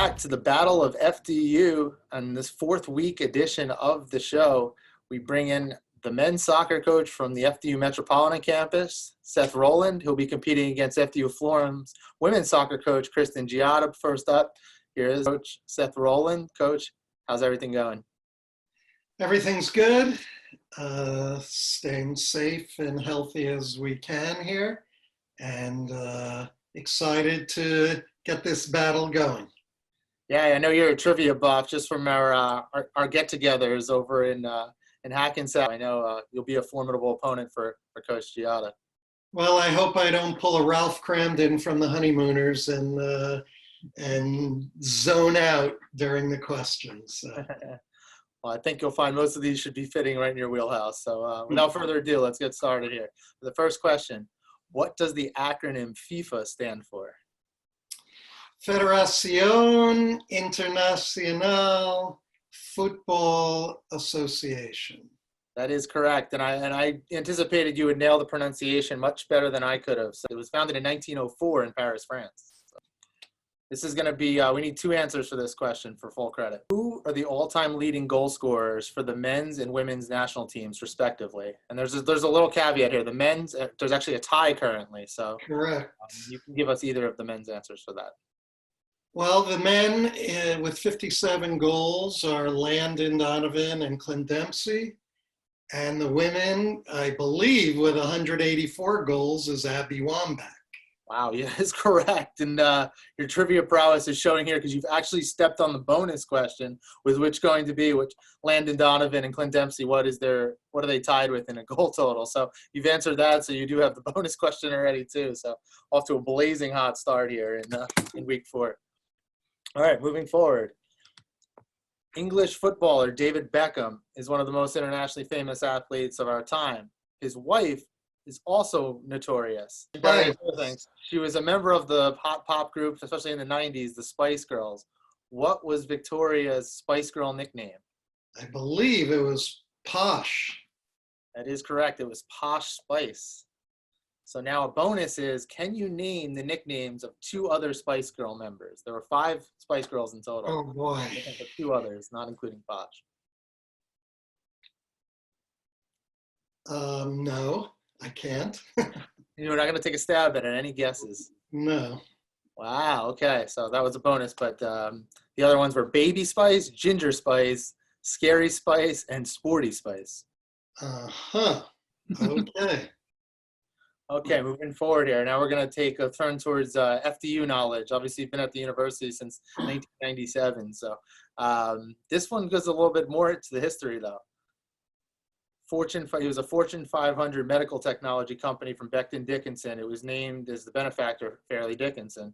back to the Battle of FDU on this fourth week edition of the show. We bring in the men's soccer coach from the FDU Metropolitan Campus, Seth Roland. He'll be competing against FDU Florum's women's soccer coach, Kristin Giotta. First up, here is Coach Seth Roland. Coach, how's everything going? Everything's good. Staying safe and healthy as we can here, and excited to get this battle going. Yeah, I know you're a trivia buff just from our get-togethers over in Hackensack. I know you'll be a formidable opponent for Coach Giotta. Well, I hope I don't pull a Ralph Cramden from the Honeymooners and zone out during the questions. Well, I think you'll find most of these should be fitting right in your wheelhouse. So without further ado, let's get started here. The first question, what does the acronym FIFA stand for? Federación Internacional Football Association. That is correct, and I anticipated you would nail the pronunciation much better than I could have. So it was founded in 1904 in Paris, France. So this is going to be, we need two answers for this question for full credit. Who are the all-time leading goal scorers for the men's and women's national teams, respectively? And there's a little caveat here. The men's, there's actually a tie currently, so correct. You can give us either of the men's answers for that. Well, the men with 57 goals are Landon, Donovan, and Clint Dempsey. And the women, I believe, with 184 goals is Abby Wambach. Wow, yeah, that's correct. And your trivia prowess is showing here because you've actually stepped on the bonus question, with which going to be which Landon, Donovan, and Clint Dempsey, what are they tied with in a goal total? So you've answered that, so you do have the bonus question already too. So off to a blazing hot start here in week 4. All right, moving forward. English footballer David Beckham is one of the most internationally famous athletes of our time. His wife is also notorious. Right. She was a member of the hot pop group, especially in the 90s, the Spice Girls. What was Victoria's Spice Girl nickname? I believe it was Posh. That is correct. It was Posh Spice. So now a bonus is, can you name the nicknames of 2 other Spice Girl members? There were 5 Spice Girls in total. Oh, boy. I think of 2 others, not including Posh. No, I can't. You're not going to take a stab at it. Any guesses? No. Wow, okay. So that was a bonus, but the other ones were Baby Spice, Ginger Spice, Scary Spice, and Sporty Spice. Uh-huh. Okay. Okay, moving forward here. Now we're going to take a turn towards FDU knowledge. Obviously, you've been at the university since 1997. So this one goes a little bit more to the history, though. He was a Fortune 500 medical technology company from Becton Dickinson. It was named as the benefactor of Fairleigh Dickinson.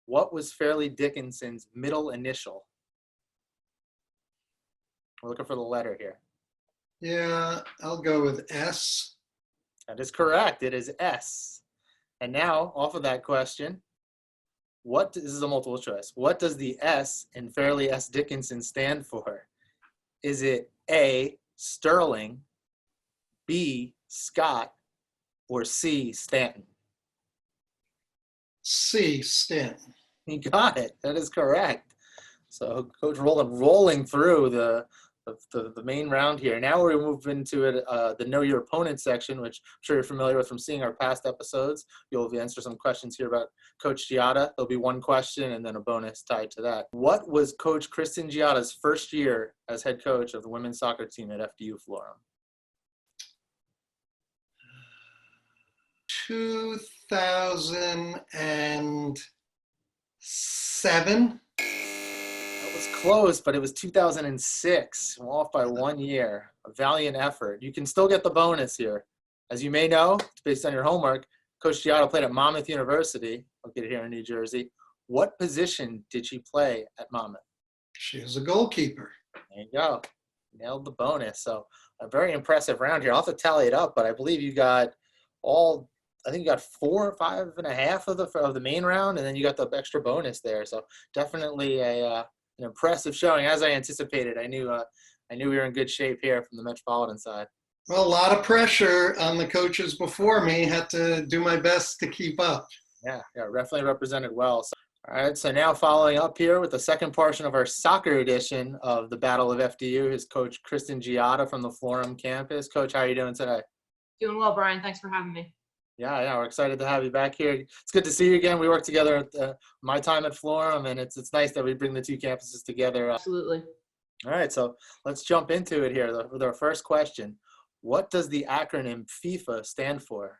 What was Fairleigh Dickinson's middle initial? We're looking for the letter here. Yeah, I'll go with S. That is correct. It is S. And now, off of that question, this is a multiple choice. What does the S in Fairleigh S. Dickinson stand for? Is it A, Sterling, B, Scott, or C, Stanton? C, Stanton. You got it. That is correct. So Coach Roland rolling through the main round here. Now we move into the Know Your Opponent section, which I'm sure you're familiar with from seeing our past episodes. You'll answer some questions here about Coach Giotta. There'll be one question and then a bonus tied to that. What was Coach Kristin Giotta's first year as head coach of the women's soccer team at FDU Florham? 2007. It was close, but it was 2006. We're off by 1 year. A valiant effort. You can still get the bonus here. As you may know, based on your homework, Coach Giotta played at Monmouth University, located here in New Jersey. What position did she play at Monmouth? She was a goalkeeper. There you go. Nailed the bonus. So a very impressive round here. I'll have to tally it up, but I believe you got I think you got 4 or 5.5 of the main round, and then you got the extra bonus there. So definitely an impressive showing. As I anticipated, I knew we were in good shape here from the Metropolitan side. Well, a lot of pressure on the coaches before me. Had to do my best to keep up. Yeah, definitely represented well. So All right, so now following up here with the second portion of our soccer edition of the Battle of FDU is Coach Kristin Giotta from the Florham campus. Coach, how are you doing today? Doing well, Brian. Thanks for having me. Yeah, we're excited to have you back here. It's good to see you again. We worked together at my time at Florham, and it's nice that we bring the two campuses together. Absolutely. All right, so let's jump into it here with our first question. What does the acronym FIFA stand for?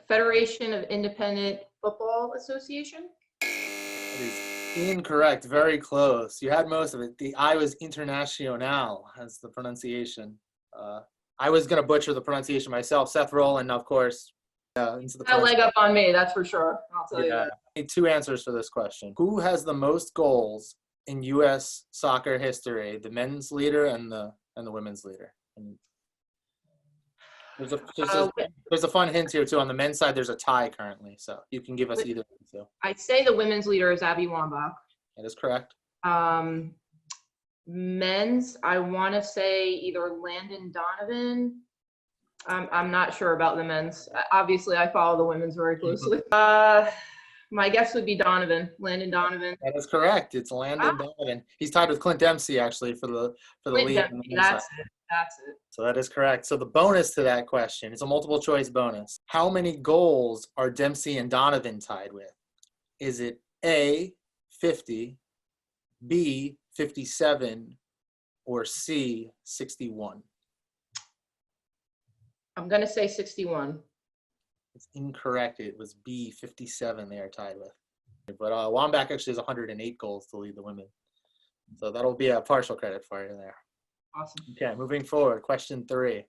Federation of Independent Football Association? It is incorrect. Very close. You had most of it. The I was International as the pronunciation. I was going to butcher the pronunciation myself. Seth Roland, of course. Into the Got a leg up on me, that's for sure. I'll tell you that. I need two answers for this question. Who has the most goals in U.S. soccer history? The men's leader and the women's leader. And there's a fun hint here too. On the men's side, there's a tie currently, so you can give us either. So I'd say the women's leader is Abby Wambach. that is correct. Men's, I want to say either Landon Donovan. I'm not sure about the men's. Obviously, I follow the women's very closely. My guess would be Donovan, Landon Donovan. That is correct. It's Landon Donovan. He's tied with Clint Dempsey actually for the lead. That's it. So that is correct. So the bonus to that question, it's a multiple choice bonus. How many goals are Dempsey and Donovan tied with? Is it A, 50, B, 57, or C, 61? I'm going to say 61. It's incorrect. It was B, 57 they are tied with. But Wambach actually has 108 goals to lead the women. So that'll be a partial credit for you there. Awesome. Okay, moving forward. Question 3.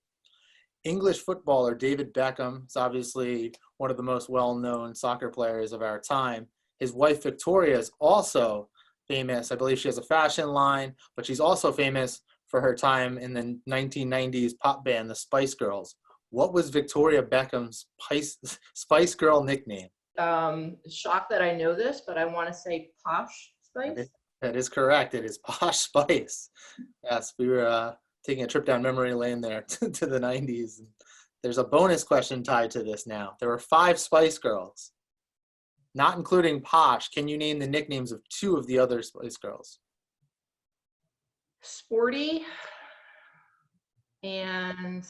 English footballer David Beckham is obviously one of the most well-known soccer players of our time. His wife Victoria is also famous. I believe she has a fashion line, but she's also famous for her time in the 1990s pop band, the Spice Girls. What was Victoria Beckham's Spice Girl nickname? Shocked that I know this, but I want to say Posh Spice. That is correct. It is Posh Spice. Yes, we were taking a trip down memory lane there to the 90s. There's a bonus question tied to this now. There were 5 Spice Girls, not including Posh. Can you name the nicknames of 2 of the other Spice Girls? Sporty and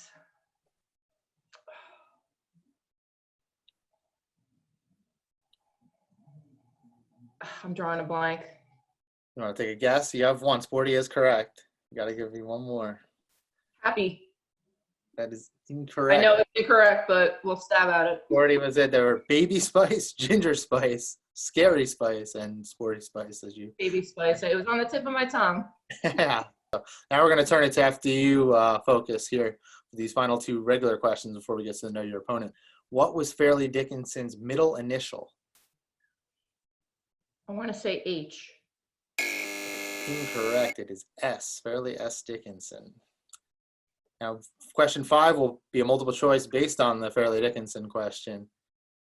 I'm drawing a blank. You want to take a guess? You have one. Sporty is correct. You got to give me one more. Happy. That is incorrect. I know it's incorrect, but we'll stab at it. Sporty was it. There were Baby Spice, Ginger Spice, Scary Spice, and Sporty Spice. Baby Spice. It was on the tip of my tongue. Yeah. So now we're going to turn it to FDU focus here for these final 2 regular questions before we get to know your opponent. What was Fairleigh Dickinson's middle initial? I want to say H. Incorrect. It is S. Fairleigh S. Dickinson. Now, question 5 will be a multiple choice based on the Fairleigh Dickinson question.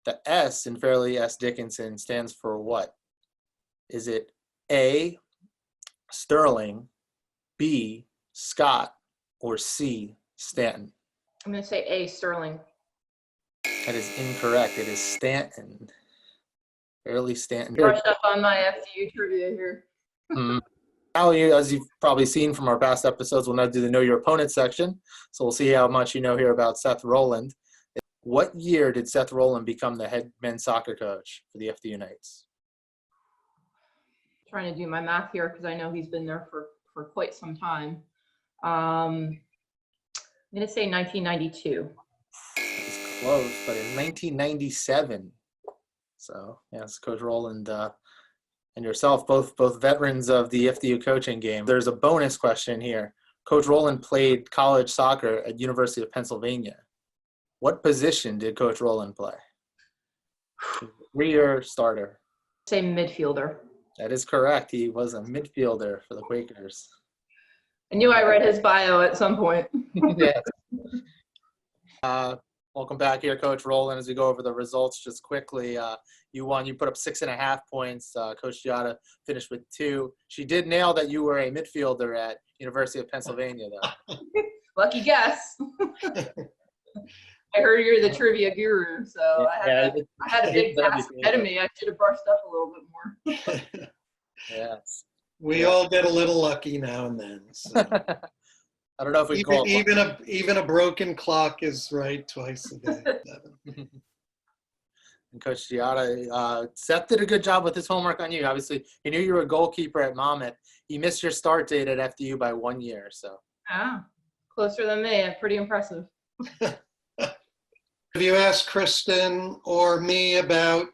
The S in Fairleigh S. Dickinson stands for what? Is it A, Sterling, B, Scott, or C, Stanton? I'm going to say A, Sterling. That is incorrect. It is Stanton. Fairleigh Stanton. Brushed up on my FDU trivia here. Now, as you've probably seen from our past episodes, we'll now do the Know Your Opponent section. So we'll see how much you know here about Seth Roland. What year did Seth Roland become the head men's soccer coach for the FDU Knights? Trying to do my math here because I know he's been there for quite some time. I'm going to say 1992. It's close, but in 1997. So, yes, Coach Roland and yourself, both veterans of the FDU coaching game. There's a bonus question here. Coach Roland played college soccer at University of Pennsylvania. What position did Coach Roland play? 3-year starter. Say midfielder. That is correct. He was a midfielder for the Quakers. I knew I read his bio at some point. Yes. Welcome back here, Coach Roland. As we go over the results just quickly, you won. You put up 6.5 points. Coach Giotta finished with 2. She did nail that you were a midfielder at University of Pennsylvania, though. Lucky guess. I heard you're the trivia guru, so Yeah, I had a big task ahead of me. I should have brushed up a little bit more. Yes. We all get a little lucky now and then. So. I don't know if we call it. Even a broken clock is right twice a day. And Coach Giotta, Seth did a good job with his homework on you. Obviously, he knew you were a goalkeeper at Monmouth. He missed your start date at FDU by 1 year. So. Ah, closer than me. Pretty impressive. If you ask Kristin or me about,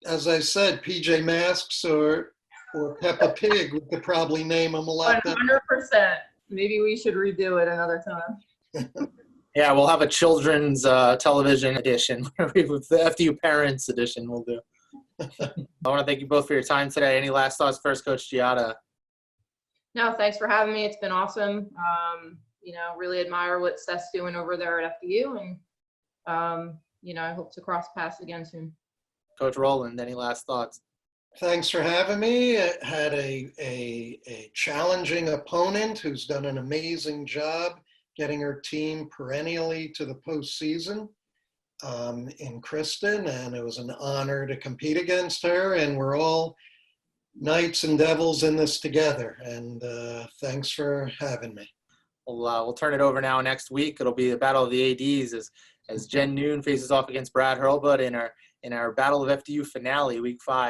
as I said, PJ Masks or Peppa Pig, we could probably name them a lot better. 100%. Maybe we should redo it another time. Yeah, we'll have a children's television edition with the FDU Parents edition. We'll do. I want to thank you both for your time today. Any last thoughts first, Coach Giotta? No, thanks for having me. It's been awesome. Really admire what Seth's doing over there at FDU, and I hope to cross paths again soon. Coach Roland, any last thoughts? Thanks for having me. I had a challenging opponent who's done an amazing job getting her team perennially to the postseason in Kristin, and it was an honor to compete against her, and we're all Knights and Devils in this together, and thanks for having me. We'll turn it over now next week. It'll be the Battle of the ADs as Jen Noon faces off against Brad Hurlbut in our Battle of FDU finale, week 5.